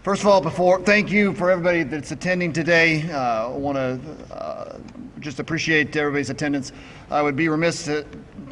First of all, thank you for everybody that's attending today. I want to just appreciate everybody's attendance. I would be remiss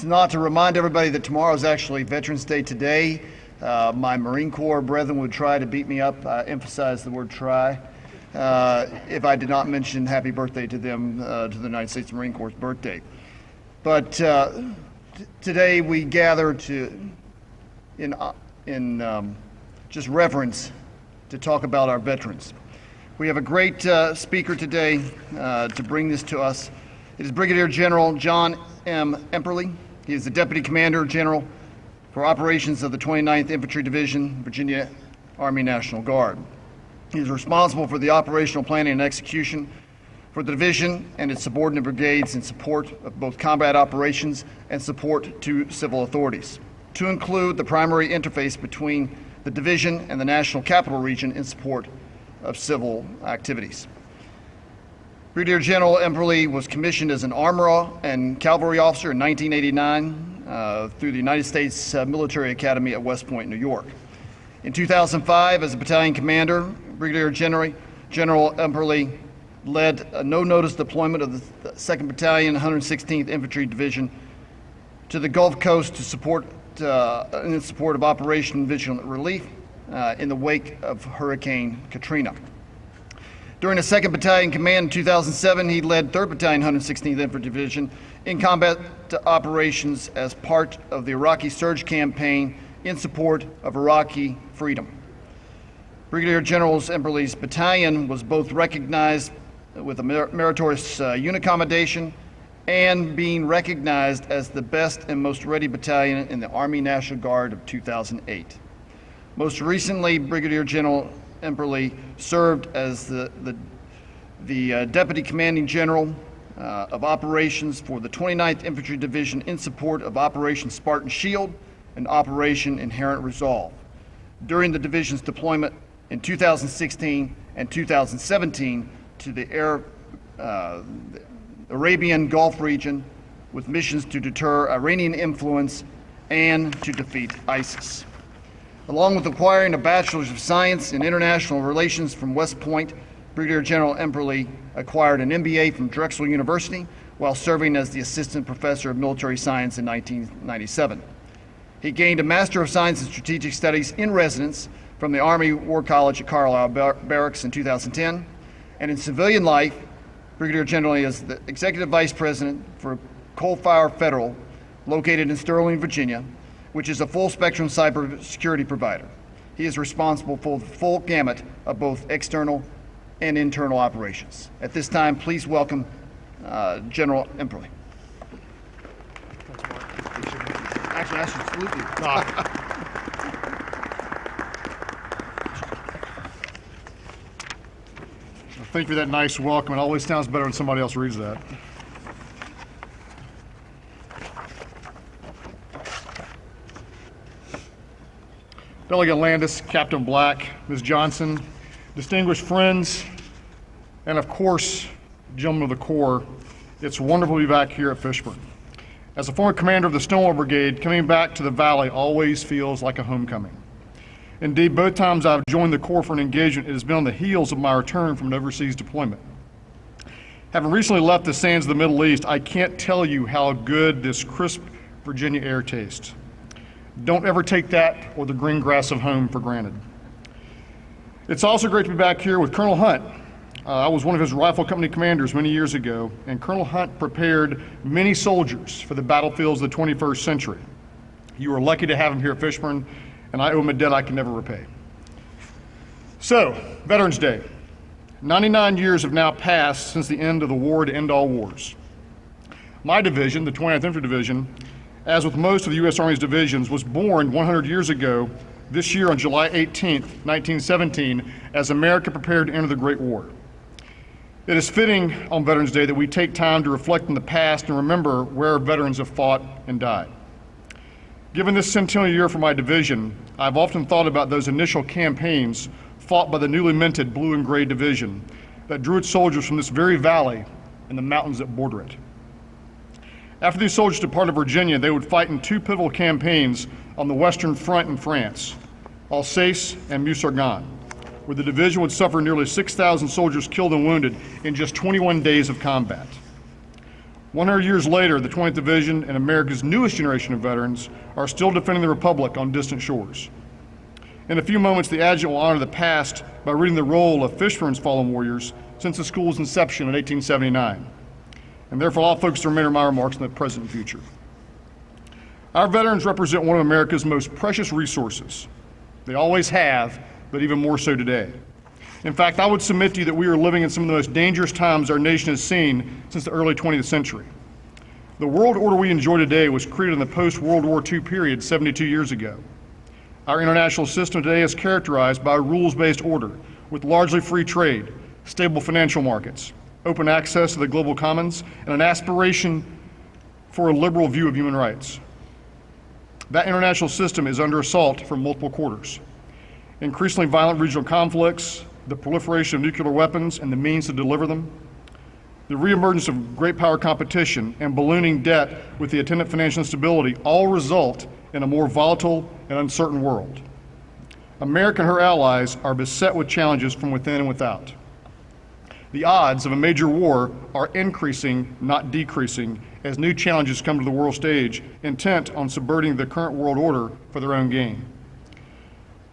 not to remind everybody that tomorrow is actually Veterans Day today. My Marine Corps brethren would try to beat me up. I emphasize the word try. If I did not mention happy birthday to them, to the United States Marine Corps' birthday. But today we gather in just reverence to talk about our veterans. We have a great speaker today to bring this to us. It is Brigadier General John M. Epperly. He is the Deputy Commander General for Operations of the 29th Infantry Division, Virginia Army National Guard. He is responsible for the operational planning and execution for the division and its subordinate brigades in support of both combat operations and support to civil authorities, to include the primary interface between the division and the National Capital Region in support of civil activities. Brigadier General Epperly was commissioned as an armorer and cavalry officer in 1989 through the United States Military Academy at West Point, New York. In 2005, as a battalion commander, Brigadier General Epperly led a no-notice deployment of the 2nd Battalion, 116th Infantry Division to the Gulf Coast to support in support of Operation Vigilant Relief in the wake of Hurricane Katrina. During the 2nd Battalion Command in 2007, he led 3rd Battalion, 116th Infantry Division in combat operations as part of the Iraqi surge campaign in support of Iraqi freedom. Brigadier General Epperly's battalion was both recognized with a meritorious unit commendation and being recognized as the best and most ready battalion in the Army National Guard of 2008. Most recently, Brigadier General Epperly served as the Deputy Commanding General of Operations for the 29th Infantry Division in support of Operation Spartan Shield and Operation Inherent Resolve during the division's deployment in 2016 and 2017 to the Arabian Gulf region with missions to deter Iranian influence and to defeat ISIS. Along with acquiring a Bachelor's of Science in International Relations from West Point, Brigadier General Epperly acquired an MBA from Drexel University while serving as the Assistant Professor of Military Science in 1997. He gained a Master of Science in Strategic Studies in residence from the Army War College at Carlisle Barracks in 2010, and in civilian life, Brigadier General is the Executive Vice President for Coal-Fire Federal, located in Sterling, Virginia, which is a full-spectrum cybersecurity provider. He is responsible for the full gamut of both external and internal operations. At this time, please welcome General Epperly. Actually, I should salute you. Thank you for that nice welcome. It always sounds better when somebody else reads that. Delegate Landis, Captain Black, Ms. Johnson, distinguished friends, and of course, gentlemen of the Corps, it's wonderful to be back here at Fishburne. As a former commander of the Stonewall Brigade, coming back to the Valley always feels like a homecoming. Indeed, both times I've joined the Corps for an engagement, it has been on the heels of my return from an overseas deployment. Having recently left the sands of the Middle East, I can't tell you how good this crisp Virginia air tastes. Don't ever take that or the green grass of home for granted. It's also great to be back here with Colonel Hunt. I was one of his rifle company commanders many years ago, and Colonel Hunt prepared many soldiers for the battlefields of the 21st century. You are lucky to have him here at Fishburne, and I owe him a debt I can never repay. So, Veterans Day. 99 years have now passed since the end of the war to end all wars. My division, the 29th Infantry Division, as with most of the U.S. Army's divisions, was born 100 years ago this year on July 18th, 1917, as America prepared to enter the Great War. It is fitting on Veterans Day that we take time to reflect on the past and remember where our veterans have fought and died. Given this centennial year for my division, I've often thought about those initial campaigns fought by the newly minted Blue and Gray Division that drew its soldiers from this very valley and the mountains that border it. After these soldiers departed Virginia, they would fight in two pivotal campaigns on the Western Front in France, Alsace and Meuse-Argonne, where the division would suffer nearly 6,000 soldiers killed and wounded in just 21 days of combat. 100 years later, the 20th Division and America's newest generation of veterans are still defending the Republic on distant shores. In a few moments, the adjutant will honor the past by reading the roll of Fishburne's fallen warriors since the school's inception in 1879. And therefore, I'll focus the remainder of my remarks on the present and future. Our veterans represent one of America's most precious resources. They always have, but even more so today. In fact, I would submit to you that we are living in some of the most dangerous times our nation has seen since the early 20th century. The world order we enjoy today was created in the post-World War II period 72 years ago. Our international system today is characterized by a rules-based order with largely free trade, stable financial markets, open access to the global commons, and an aspiration for a liberal view of human rights. That international system is under assault from multiple quarters. Increasingly violent regional conflicts, the proliferation of nuclear weapons and the means to deliver them, the reemergence of great power competition and ballooning debt with the attendant financial instability all result in a more volatile and uncertain world. America and her allies are beset with challenges from within and without. The odds of a major war are increasing, not decreasing, as new challenges come to the world stage, intent on subverting the current world order for their own gain.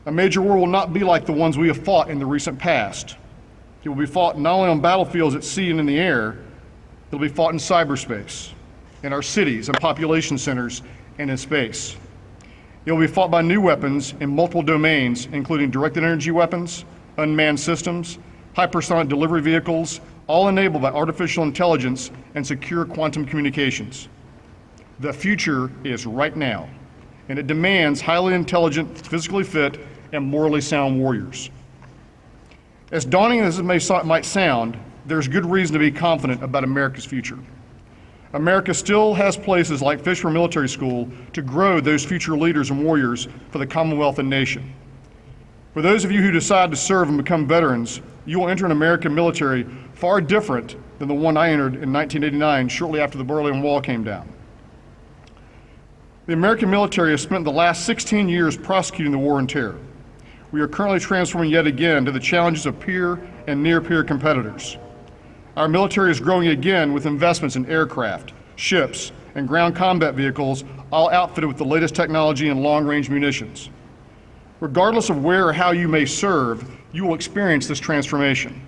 A major war will not be like the ones we have fought in the recent past. It will be fought not only on battlefields at sea and in the air, it will be fought in cyberspace, in our cities and population centers, and in space. It will be fought by new weapons in multiple domains, including directed energy weapons, unmanned systems, hypersonic delivery vehicles, all enabled by artificial intelligence and secure quantum communications. The future is right now, and it demands highly intelligent, physically fit, and morally sound warriors. As daunting as it might sound, there's good reason to be confident about America's future. America still has places like Fishburne Military School to grow those future leaders and warriors for the Commonwealth and nation. For those of you who decide to serve and become veterans, you will enter an American military far different than the one I entered in 1989, shortly after the Berlin Wall came down. The American military has spent the last 16 years prosecuting the war on terror. We are currently transforming yet again to the challenges of peer and near-peer competitors. Our military is growing again with investments in aircraft, ships, and ground combat vehicles, all outfitted with the latest technology and long-range munitions. Regardless of where or how you may serve, you will experience this transformation.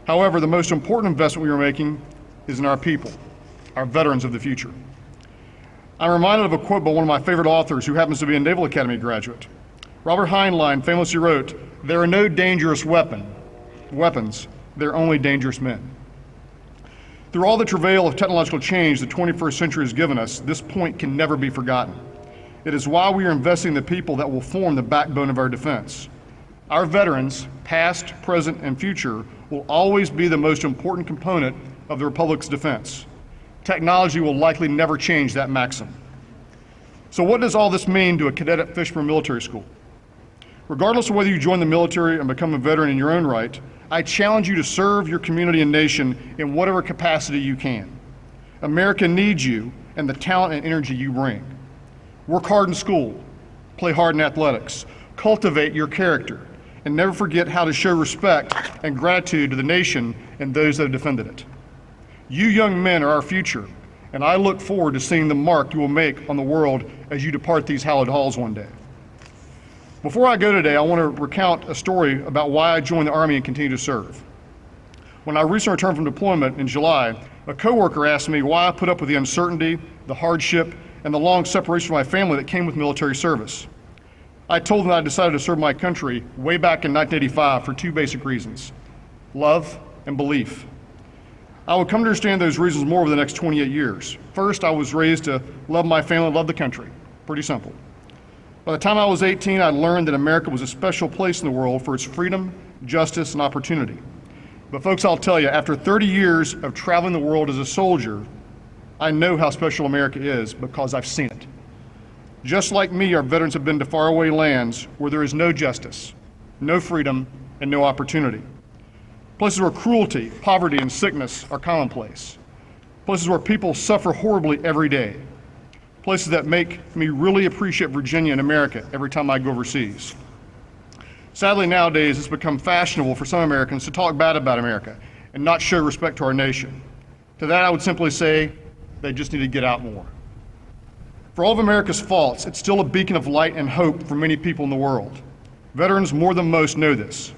However, the most important investment we are making is in our people, our veterans of the future. I'm reminded of a quote by one of my favorite authors who happens to be a Naval Academy graduate. Robert Heinlein famously wrote, "There are no dangerous weapons, there are only dangerous men." Through all the travail of technological change the 21st century has given us, this point can never be forgotten. It is why we are investing in the people that will form the backbone of our defense. Our veterans, past, present, and future, will always be the most important component of the Republic's defense. Technology will likely never change that maxim. So what does all this mean to a cadet at Fishburne Military School? Regardless of whether you join the military and become a veteran in your own right, I challenge you to serve your community and nation in whatever capacity you can. America needs you and the talent and energy you bring. Work hard in school, play hard in athletics, cultivate your character, and never forget how to show respect and gratitude to the nation and those that have defended it. You young men are our future, and I look forward to seeing the mark you will make on the world as you depart these hallowed halls one day. Before I go today, I want to recount a story about why I joined the Army and continue to serve. When I recently returned from deployment in July, a coworker asked me why I put up with the uncertainty, the hardship, and the long separation from my family that came with military service. I told them that I decided to serve my country way back in 1985 for two basic reasons: love and belief. I would come to understand those reasons more over the next 28 years. First, I was raised to love my family, love the country. Pretty simple. By the time I was 18, I learned that America was a special place in the world for its freedom, justice, and opportunity. But folks, I'll tell you, after 30 years of traveling the world as a soldier, I know how special America is because I've seen it. Just like me, our veterans have been to faraway lands where there is no justice, no freedom, and no opportunity. Places where cruelty, poverty, and sickness are commonplace. Places where people suffer horribly every day. Places that make me really appreciate Virginia and America every time I go overseas. Sadly, nowadays, it's become fashionable for some Americans to talk bad about America and not show respect to our nation. To that, I would simply say they just need to get out more. For all of America's faults, it's still a beacon of light and hope for many people in the world. Veterans, more than most, know this.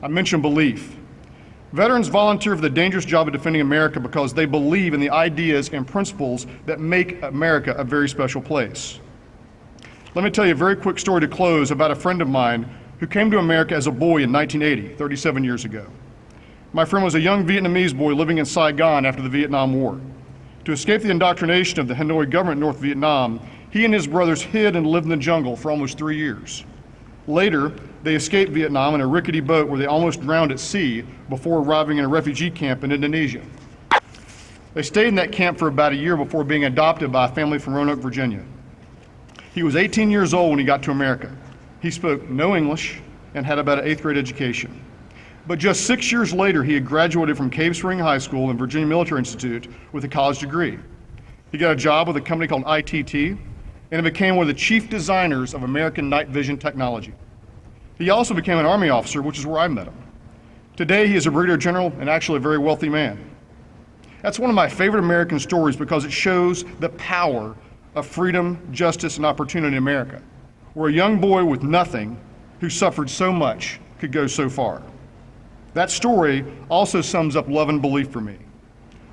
I mentioned belief. Veterans volunteer for the dangerous job of defending America because they believe in the ideas and principles that make America a very special place. Let me tell you a very quick story to close about a friend of mine who came to America as a boy in 1980, 37 years ago. My friend was a young Vietnamese boy living in Saigon after the Vietnam War. To escape the indoctrination of the Hanoi government in North Vietnam, he and his brothers hid and lived in the jungle for almost 3 years. Later, they escaped Vietnam in a rickety boat where they almost drowned at sea before arriving in a refugee camp in Indonesia. They stayed in that camp for about a year before being adopted by a family from Roanoke, Virginia. He was 18 years old when he got to America. He spoke no English and had about an 8th grade education. But just 6 years later, he had graduated from Cave Spring High School and Virginia Military Institute with a college degree. He got a job with a company called ITT and became one of the chief designers of American night vision technology. He also became an Army officer, which is where I met him. Today, he is a Brigadier General and actually a very wealthy man. That's one of my favorite American stories because it shows the power of freedom, justice, and opportunity in America, where a young boy with nothing who suffered so much could go so far. That story also sums up love and belief for me.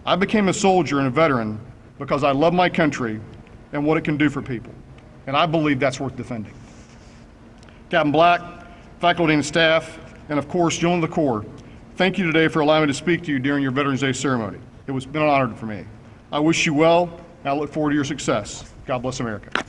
I became a soldier and a veteran because I love my country and what it can do for people, and I believe that's worth defending. Captain Black, faculty and staff, and of course, General of the Corps, thank you today for allowing me to speak to you during your Veterans Day ceremony. It has been an honor for me. I wish you well, and I look forward to your success. God bless America.